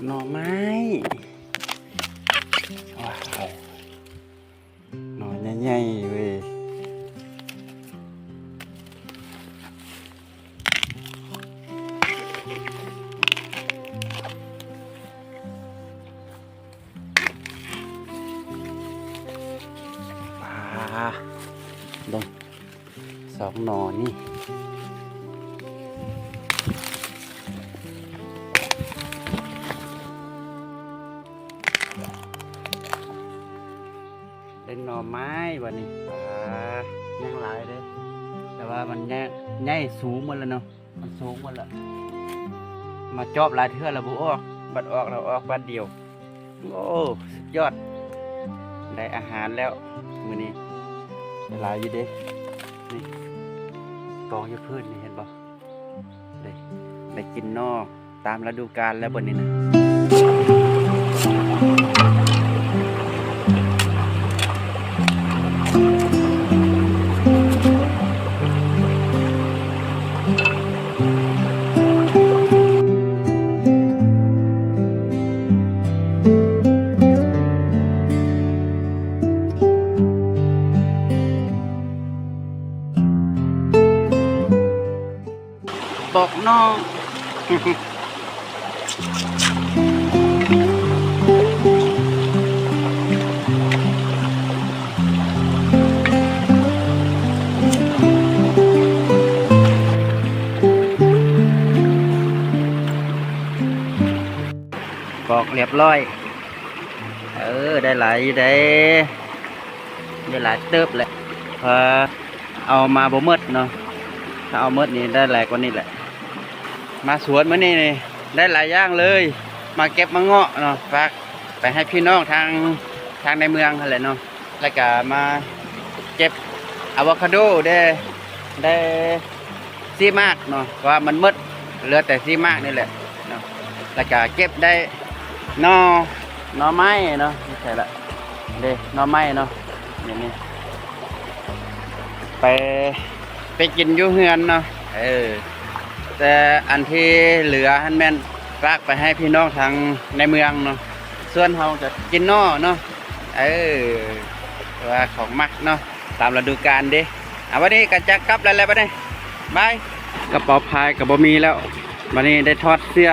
หน่อไม้ว้าวหน่อใหญ่ๆเว้ยปลาดงสองหน่อนี่เป็นหน่อไม้วันนี้ปลายังหลายเลยแต่ว่ามันใหญ่สูงหมดแล้วเนาะมันสูงหมดแล้วมาจอบหลายเทื่อแล้วบุออกบัดออกเราออกบัดเดียวโอ้สุดยอดได้อาหารแล้วมื้อนี้หลายอยู่เด้นี่กองอยู่พื้นนี่เห็นบ่ได้กินนอกตามฤดูกาลแล้วบนนี้นะบอกน้องบอกเรียบร้อยได้หลายได้หลายเติบแหละพอเอามาบ่หมดเนาะถ้าเอาหมดนี่ได้หลายกว่านี้แหละมาสวนมื้อนี้นี่ได้หลายอย่างเลยมาเก็บมะเงาะเนาะฝากไปให้พี่น้องทางในเมืองอะไรเนาะแล้วก็มาเก็บอะโวคาโดได้ซีมากเนาะว่ามันหมดเหลือแต่ซีมากนี่แหละเนาะแล้วก็เก็บได้หน่อไม้เนาะไม่ใช่ละหน่อไม้เนาะอย่างนี้ไปกินอยู่เฮือนเนาะแต่อันที่เหลือฮันแม่นฝากไปให้พี่น้องทางในเมืองเนาะส่วนเราจะกินนอเนาะว่าของมักเนาะตามฤดูกาลดิวันนี้ก็จะกลับแล้วบัดนี้บายกระเป๋าพายกับบะมีแล้วบัดนี้ได้ทอดเสื้อ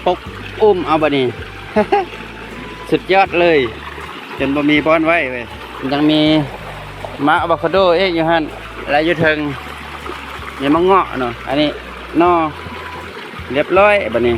ปกอุ้มเอาบัดนี้ สุดยอดเลยจนบะมีป้อนไว้เว้ยยังมีมะอะโวคาโดอยู่ฮั่นและอยู่ถึงยังมะเงาะเนาะอันนี้นอเรียบร้อยบัดนี้